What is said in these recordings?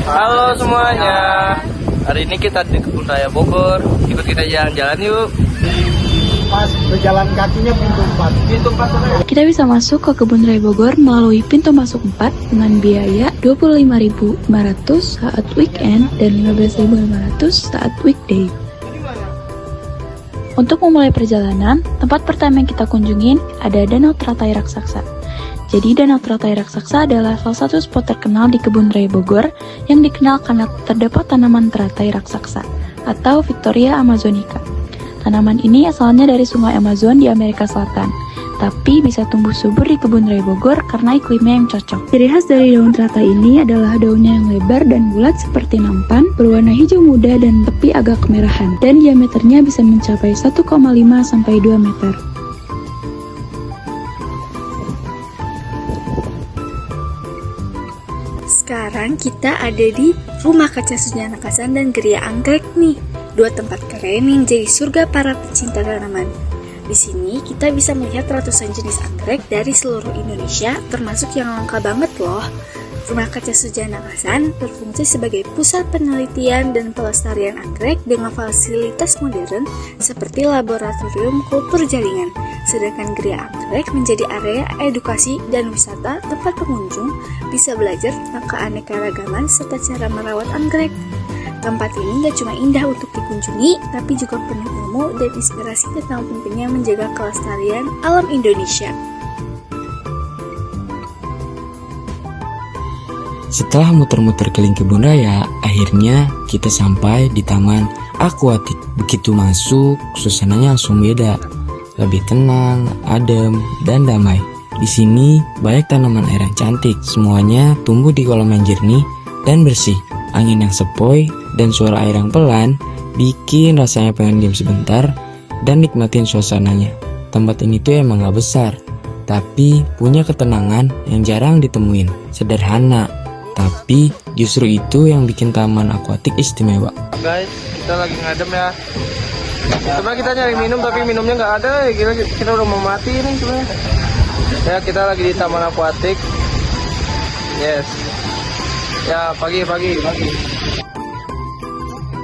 Halo semuanya, hari ini kita di Kebun Raya Bogor. Ikut kita jalan-jalan yuk. Pas berjalan kakinya pintu 4. Pintu 4 sana ya? Kita bisa masuk ke Kebun Raya Bogor melalui pintu masuk 4 dengan biaya Rp25.500 saat weekend dan Rp15.500 saat weekday. Untuk memulai perjalanan, tempat pertama yang kita kunjungin ada Danau Teratai Raksasa. Jadi Danau Teratai Raksasa adalah salah satu spot terkenal di Kebun Raya Bogor yang dikenal karena terdapat tanaman teratai raksasa atau Victoria amazonica. Tanaman ini asalnya dari sungai Amazon di Amerika Selatan, tapi bisa tumbuh subur di Kebun Raya Bogor karena iklimnya yang cocok. Ciri khas dari daun teratai ini adalah daunnya yang lebar dan bulat seperti nampan, berwarna hijau muda dan tepi agak kemerahan, dan diameternya bisa mencapai 1,5 sampai 2 meter. Sekarang kita ada di Rumah Kaca Sujana Nakasan dan Geria Anggrek nih, dua tempat keren yang jadi surga para pecinta tanaman. Di sini kita bisa melihat ratusan jenis anggrek dari seluruh Indonesia, termasuk yang langka banget loh. Rumah Kaca Sujana Nakasan berfungsi sebagai pusat penelitian dan pelestarian anggrek dengan fasilitas modern seperti laboratorium kultur jaringan. Sedangkan Geria Anggrek menjadi area edukasi dan wisata tempat pengunjung bisa belajar tentang keanekaragaman serta cara merawat anggrek. Tempat ini gak cuma indah untuk dikunjungi, tapi juga penuh ilmu dan inspirasi tentang pentingnya menjaga kelestarian alam Indonesia. Setelah muter-muter keliling kebun raya, akhirnya kita sampai di Taman Akuatik. Begitu masuk, suasananya langsung beda. Lebih tenang, adem, dan damai. Di sini banyak tanaman air yang cantik. Semuanya tumbuh di kolam yang jernih dan bersih. Angin yang sepoi dan suara air yang pelan bikin rasanya pengen diam sebentar dan nikmatin suasananya. Tempat ini tuh emang gak besar, tapi punya ketenangan yang jarang ditemuin. Sederhana, tapi justru itu yang bikin Taman Akuatik istimewa. Guys, kita lagi ngadem ya. Sebenarnya kita nyari minum tapi minumnya nggak ada. Gila, kita udah mau mati nih sebenarnya. Ya, kita lagi di Taman Akuatik. Yes. Ya, pagi.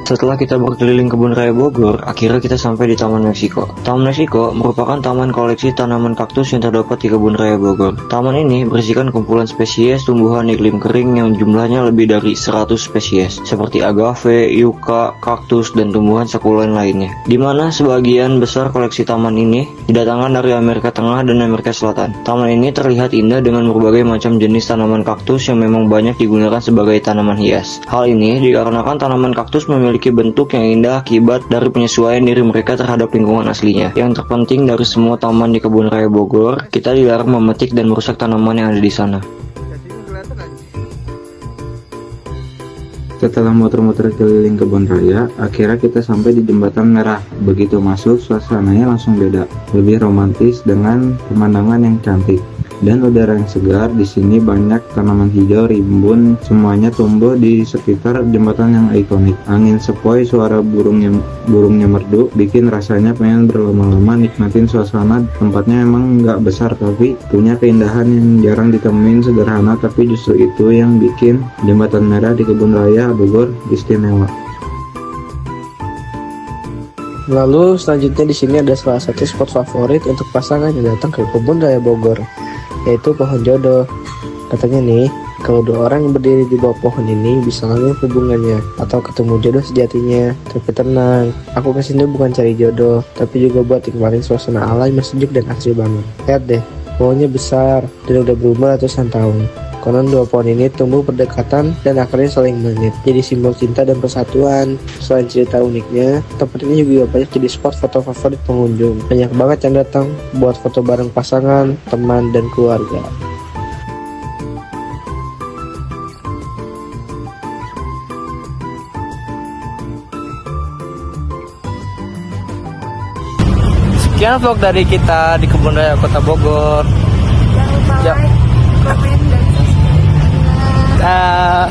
Setelah kita berkeliling Kebun Raya Bogor, akhirnya kita sampai di Taman Meksiko. Taman Meksiko merupakan taman koleksi tanaman kaktus yang terdapat di Kebun Raya Bogor. Taman ini berisikan kumpulan spesies tumbuhan iklim kering yang jumlahnya lebih dari 100 spesies, seperti agave, yucca, kaktus, dan tumbuhan sukulen lainnya. Di mana sebagian besar koleksi taman ini didatangkan dari Amerika Tengah dan Amerika Selatan. Taman ini terlihat indah dengan berbagai macam jenis tanaman kaktus yang memang banyak digunakan sebagai tanaman hias. Hal ini dikarenakan tanaman kaktus memiliki bentuk yang indah akibat dari penyesuaian diri mereka terhadap lingkungan aslinya. Yang terpenting dari semua taman di Kebun Raya Bogor, kita dilarang memetik dan merusak tanaman yang ada di sana. Setelah muter-muter keliling kebun raya, akhirnya kita sampai di Jembatan Merah. Begitu masuk, suasananya langsung beda, lebih romantis dengan pemandangan yang cantik dan udara yang segar. Di sini banyak tanaman hijau rimbun, semuanya tumbuh di sekitar jembatan yang ikonik. Angin sepoi, suara burungnya merdu, bikin rasanya pengen berlama-lama nikmatin suasana. Tempatnya emang nggak besar, tapi punya keindahan yang jarang ditemuin. Sederhana, tapi justru itu yang bikin Jembatan Merah di Kebun Raya Bogor istimewa. Lalu selanjutnya di sini ada salah satu spot favorit untuk pasangan yang datang ke Kebun Raya Bogor, yaitu pohon jodoh. Katanya nih, kalau dua orang yang berdiri di bawah pohon ini bisa langgeng hubungannya atau ketemu jodoh sejatinya. Tapi tenang, aku kesini bukan cari jodoh, tapi juga buat nikmatin suasana alam yang sejuk dan asri banget. Lihat deh, pohonnya besar dan udah berumur ratusan tahun. Konon dua pohon ini tumbuh berdekatan dan akhirnya saling menyet, jadi simbol cinta dan persatuan. Selain cerita uniknya, tempat ini juga banyak jadi spot foto favorit pengunjung. Banyak banget yang datang buat foto bareng pasangan, teman, dan keluarga. Sekian vlog dari kita di Kebun Raya Kota Bogor. Jangan lupa like, komen, dan subscribe. Dah.